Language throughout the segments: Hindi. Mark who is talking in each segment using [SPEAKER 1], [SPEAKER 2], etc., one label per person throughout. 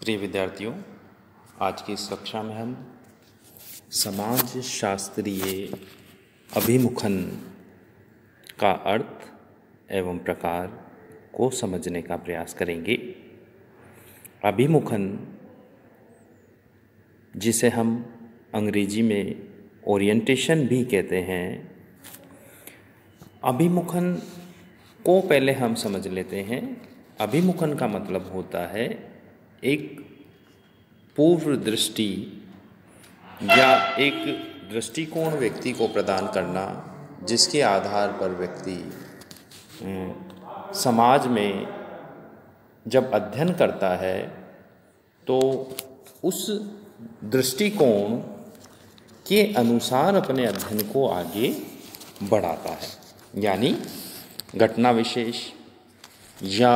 [SPEAKER 1] प्रिय विद्यार्थियों, आज की इस कक्षा में हम समाज शास्त्रीय अभिमुखन का अर्थ एवं प्रकार को समझने का प्रयास करेंगे। अभिमुखन, जिसे हम अंग्रेजी में ओरिएंटेशन भी कहते हैं, अभिमुखन को पहले हम समझ लेते हैं। अभिमुखन का मतलब होता है एक पूर्व दृष्टि या एक दृष्टिकोण व्यक्ति को प्रदान करना, जिसके आधार पर व्यक्ति समाज में जब अध्ययन करता है तो उस दृष्टिकोण के अनुसार अपने अध्ययन को आगे बढ़ाता है। यानी घटना विशेष या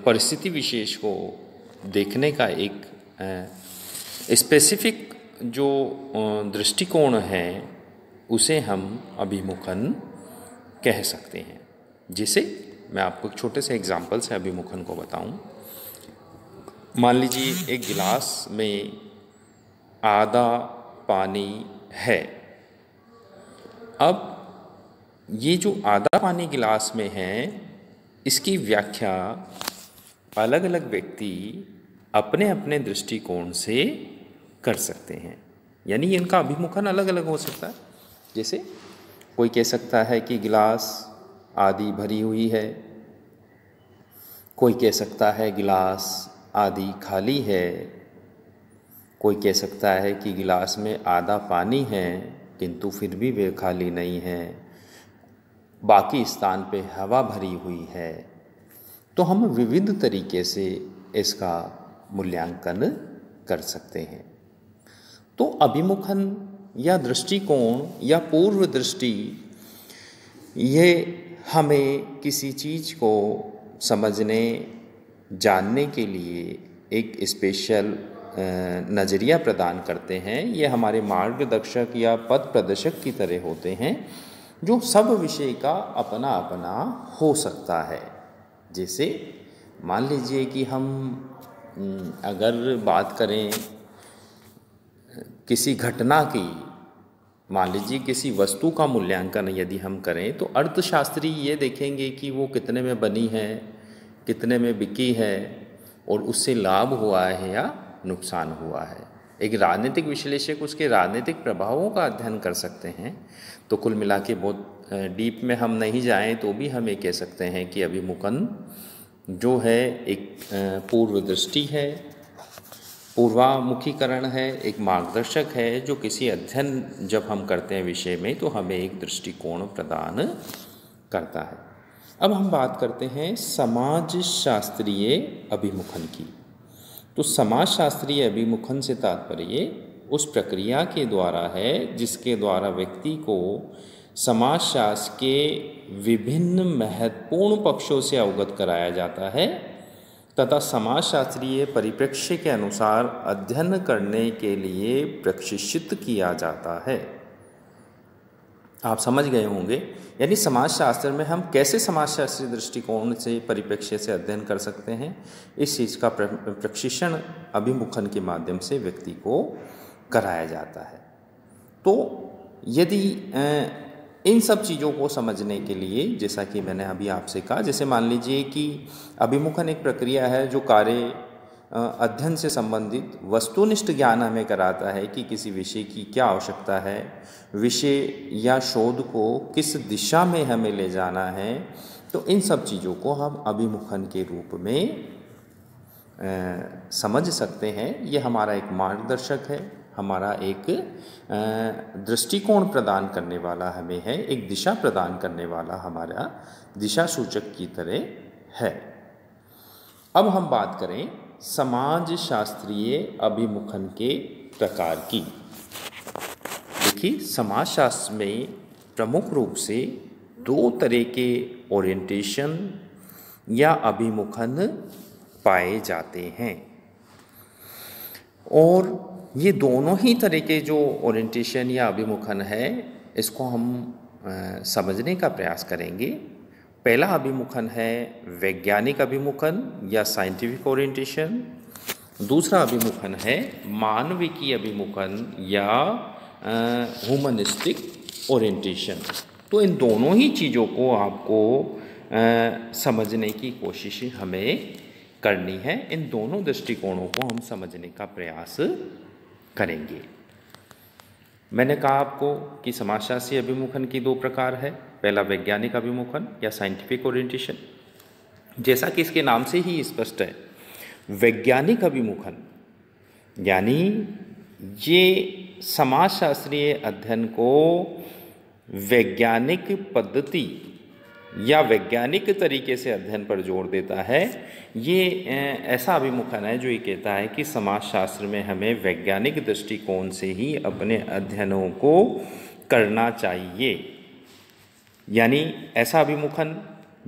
[SPEAKER 1] परिस्थिति विशेष को देखने का एक स्पेसिफिक जो दृष्टिकोण है उसे हम अभिमुखन कह सकते हैं। जिसे मैं आपको एक छोटे से एग्जाम्पल से अभिमुखन को बताऊं। मान लीजिए एक गिलास में आधा पानी है। अब ये जो आधा पानी गिलास में है, इसकी व्याख्या अलग अलग व्यक्ति अपने अपने दृष्टिकोण से कर सकते हैं। यानी इनका अभिमुखन अलग अलग हो सकता है। जैसे कोई कह सकता है कि गिलास आधी भरी हुई है, कोई कह सकता है गिलास आधी खाली है, कोई कह सकता है कि गिलास में आधा पानी है किंतु फिर भी वे खाली नहीं है, बाकी स्थान पे हवा भरी हुई है। तो हम विविध तरीके से इसका मूल्यांकन कर सकते हैं। तो अभिमुखन या दृष्टिकोण या पूर्व दृष्टि, ये हमें किसी चीज़ को समझने जानने के लिए एक स्पेशल नज़रिया प्रदान करते हैं। ये हमारे मार्गदर्शक या पथ प्रदर्शक की तरह होते हैं, जो सब विषय का अपना अपना हो सकता है। जैसे मान लीजिए कि हम अगर बात करें किसी घटना की, मान लीजिए किसी वस्तु का मूल्यांकन यदि हम करें, तो अर्थशास्त्री ये देखेंगे कि वो कितने में बनी है, कितने में बिकी है और उससे लाभ हुआ है या नुकसान हुआ है। एक राजनीतिक विश्लेषक उसके राजनीतिक प्रभावों का अध्ययन कर सकते हैं। तो कुल मिला के बहुत डीप में हम नहीं जाएं तो भी हम ये कह सकते हैं कि अभिमुखन जो है एक पूर्व दृष्टि है, पूर्वामुखीकरण है, एक मार्गदर्शक है, जो किसी अध्ययन जब हम करते हैं विषय में तो हमें एक दृष्टिकोण प्रदान करता है। अब हम बात करते हैं समाज शास्त्रीय अभिमुखन की। तो समाज शास्त्रीय अभिमुखन से तात्पर्य उस प्रक्रिया के द्वारा है जिसके द्वारा व्यक्ति को समाजशास्त्र के विभिन्न महत्वपूर्ण पक्षों से अवगत कराया जाता है तथा समाजशास्त्रीय परिप्रेक्ष्य के अनुसार अध्ययन करने के लिए प्रशिक्षित किया जाता है। आप समझ गए होंगे। यानी समाजशास्त्र में हम कैसे समाजशास्त्रीय दृष्टिकोण से परिप्रेक्ष्य से अध्ययन कर सकते हैं, इस चीज़ का प्रशिक्षण अभिमुखन के माध्यम से व्यक्ति को कराया जाता है। तो यदि इन सब चीज़ों को समझने के लिए, जैसा कि मैंने अभी आपसे कहा, जैसे मान लीजिए कि अभिमुखन एक प्रक्रिया है जो कार्य अध्ययन से संबंधित वस्तुनिष्ठ ज्ञान हमें कराता है कि किसी विषय की क्या आवश्यकता है, विषय या शोध को किस दिशा में हमें ले जाना है। तो इन सब चीज़ों को हम अभिमुखन के रूप में समझ सकते हैं। ये हमारा एक मार्गदर्शक है, हमारा एक दृष्टिकोण प्रदान करने वाला हमें है, एक दिशा प्रदान करने वाला हमारा दिशा सूचक की तरह है। अब हम बात करें समाज शास्त्रीय अभिमुखन के प्रकार की। देखिए, समाजशास्त्र में प्रमुख रूप से दो तरह के ओरिएंटेशन या अभिमुखन पाए जाते हैं और ये दोनों ही तरह के जो ओरिएंटेशन या अभिमुखन है, इसको हम समझने का प्रयास करेंगे। पहला अभिमुखन है वैज्ञानिक अभिमुखन या साइंटिफिक ओरिएंटेशन दूसरा अभिमुखन है मानविकी अभिमुखन या ह्यूमनिस्टिक ओरिएंटेशन। तो इन दोनों ही चीज़ों को आपको समझने की कोशिश हमें करनी है। इन दोनों दृष्टिकोणों को हम समझने का प्रयास करेंगे। मैंने कहा आपको कि समाजशास्त्रीय अभिमुखन की दो प्रकार है। पहला वैज्ञानिक अभिमुखन या साइंटिफिक ओरिएंटेशन। जैसा कि इसके नाम से ही स्पष्ट है, वैज्ञानिक अभिमुखन यानी ये समाजशास्त्रीय अध्ययन को वैज्ञानिक पद्धति या वैज्ञानिक तरीके से अध्ययन पर जोर देता है। ये ऐसा अभिमुखन है जो ये कहता है कि समाजशास्त्र में हमें वैज्ञानिक दृष्टिकोण से ही अपने अध्ययनों को करना चाहिए। यानी ऐसा अभिमुखन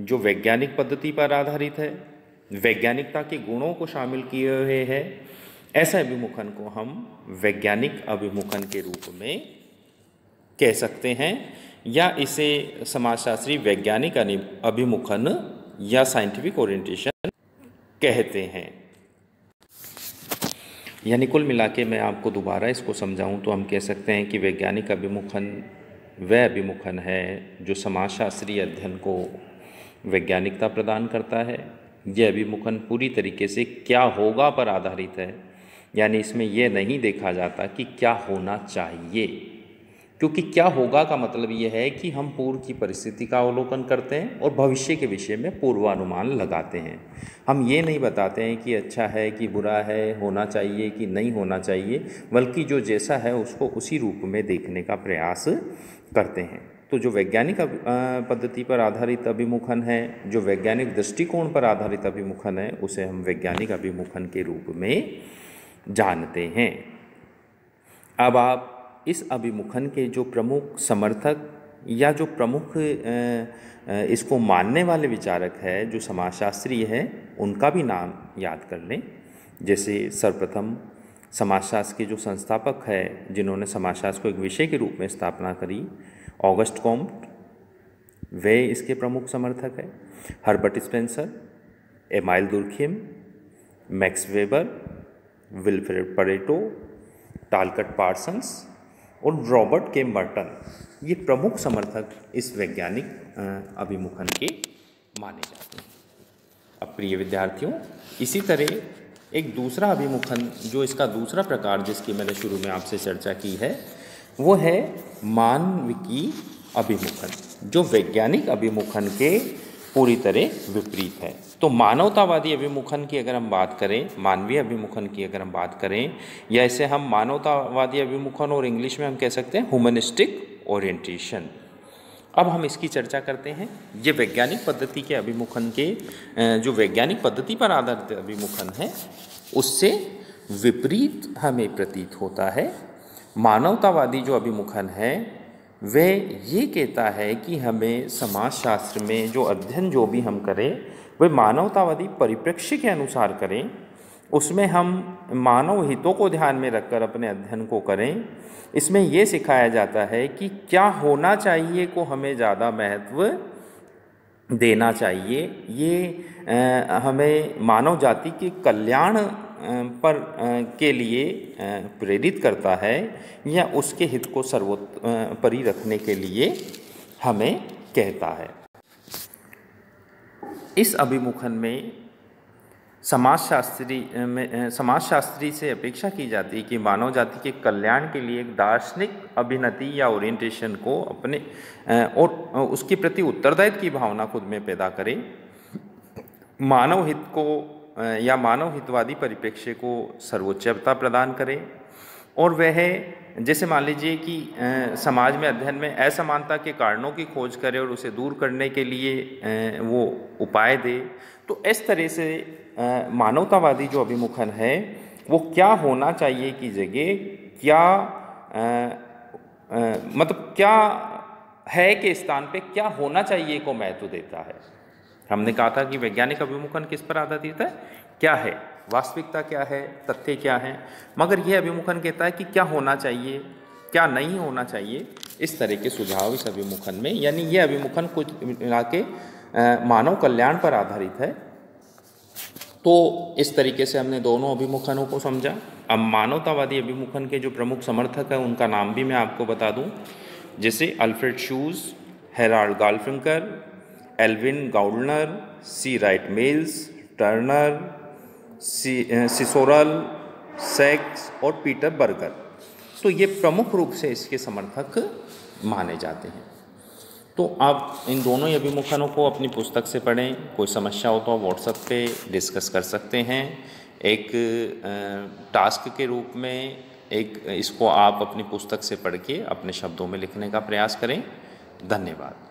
[SPEAKER 1] जो वैज्ञानिक पद्धति पर आधारित है, वैज्ञानिकता के गुणों को शामिल किए हुए है, ऐसे अभिमुखन को हम वैज्ञानिक अभिमुखन के रूप में कह सकते हैं या इसे समाजशास्त्री वैज्ञानिक अभिमुखन या साइंटिफिक ओरिएंटेशन कहते हैं। यानी कुल मिला के मैं आपको दोबारा इसको समझाऊं तो हम कह सकते हैं कि वैज्ञानिक अभिमुखन वह अभिमुखन है जो समाजशास्त्रीय अध्ययन को वैज्ञानिकता प्रदान करता है। यह अभिमुखन पूरी तरीके से क्या होगा पर आधारित है। यानी इसमें यह नहीं देखा जाता कि क्या होना चाहिए, क्योंकि क्या होगा का मतलब यह है कि हम पूर्व की परिस्थिति का अवलोकन करते हैं और भविष्य के विषय में पूर्वानुमान लगाते हैं। हम ये नहीं बताते हैं कि अच्छा है कि बुरा है, होना चाहिए कि नहीं होना चाहिए, बल्कि जो जैसा है उसको उसी रूप में देखने का प्रयास करते हैं। तो जो वैज्ञानिक पद्धति पर आधारित अभिमुखन है, जो वैज्ञानिक दृष्टिकोण पर आधारित अभिमुखन है, उसे हम वैज्ञानिक अभिमुखन के रूप में जानते हैं। अब आप इस अभिमुखन के जो प्रमुख समर्थक या जो प्रमुख इसको मानने वाले विचारक है, जो समाजशास्त्री है, उनका भी नाम याद कर लें। जैसे सर्वप्रथम समाजशास्त्र के जो संस्थापक है, जिन्होंने समाजशास्त्र को एक विषय के रूप में स्थापना करी, ऑगस्ट कॉम्ट, वे इसके प्रमुख समर्थक है। Herbert Spencer, amyl Durkheim, max weber, Wilfred Pareto, टालकट Parsons और रॉबर्ट के मर्टन, ये प्रमुख समर्थक इस वैज्ञानिक अभिमुखन के माने जाते हैं। अब प्रिय विद्यार्थियों, इसी तरह एक दूसरा अभिमुखन जो इसका दूसरा प्रकार जिसकी मैंने शुरू में आपसे चर्चा की है, वो है मानविकी अभिमुखन, जो वैज्ञानिक अभिमुखन के पूरी तरह विपरीत है। तो मानवतावादी अभिमुखन की अगर हम बात करें, मानवीय अभिमुखन की अगर हम बात करें, या इसे हम मानवतावादी अभिमुखन और इंग्लिश में हम कह सकते हैं ह्यूमनिस्टिक ओरिएंटेशन। अब हम इसकी चर्चा करते हैं। ये वैज्ञानिक पद्धति के अभिमुखन के जो वैज्ञानिक पद्धति पर आधारित अभिमुखन है, उससे विपरीत हमें प्रतीत होता है। मानवतावादी जो अभिमुखन है वह ये कहता है कि हमें समाजशास्त्र में जो अध्ययन जो भी हम करें वह मानवतावादी परिप्रेक्ष्य के अनुसार करें, उसमें हम मानव हितों को ध्यान में रखकर अपने अध्ययन को करें। इसमें ये सिखाया जाता है कि क्या होना चाहिए को हमें ज़्यादा महत्व देना चाहिए। ये हमें मानव जाति के कल्याण पर के लिए प्रेरित करता है या उसके हित को सर्वोपरि रखने के लिए हमें कहता है। इस अभिमुखन में समाजशास्त्री से अपेक्षा की जाती है कि मानव जाति के कल्याण के लिए एक दार्शनिक अभिनति या ओरिएंटेशन को अपने और उसके प्रति उत्तरदायित्व की भावना खुद में पैदा करे, मानव हित को या मानव हितवादी परिप्रेक्ष्य को सर्वोच्चता प्रदान करे, और वह जैसे मान लीजिए कि समाज में अध्ययन में असमानता के कारणों की खोज करे और उसे दूर करने के लिए वो उपाय दे। तो इस तरह से मानवतावादी जो अभिमुखन है वो क्या होना चाहिए की जगह क्या मतलब क्या है के स्थान पे क्या होना चाहिए को महत्व देता है। हमने कहा था कि वैज्ञानिक अभिमुखन किस पर आधारित है, क्या है वास्तविकता, क्या है तथ्य, क्या है, मगर यह अभिमुखन कहता है कि क्या होना चाहिए, क्या नहीं होना चाहिए। इस तरह के सुझाव इस अभिमुखन में, यानी यह अभिमुखन कुछ मिला के मानव कल्याण पर आधारित है। तो इस तरीके से हमने दोनों अभिमुखनों को समझा। अब मानवतावादी अभिमुखन के जो प्रमुख समर्थक हैं उनका नाम भी मैं आपको बता दूं, जैसे अल्फ्रेड शूज, हेराल्ड गार्फिंकर, एल्विन गाउडनर, सी राइट मिल्स, टर्नर, सिसोरल, सैक्स और पीटर बर्गर। तो ये प्रमुख रूप से इसके समर्थक माने जाते हैं। तो आप इन दोनों ही अभिमुखनों को अपनी पुस्तक से पढ़ें। कोई समस्या हो तो आप व्हाट्सएप पे डिस्कस कर सकते हैं। एक टास्क के रूप में इसको आप अपनी पुस्तक से पढ़ के अपने शब्दों में लिखने का प्रयास करें। धन्यवाद।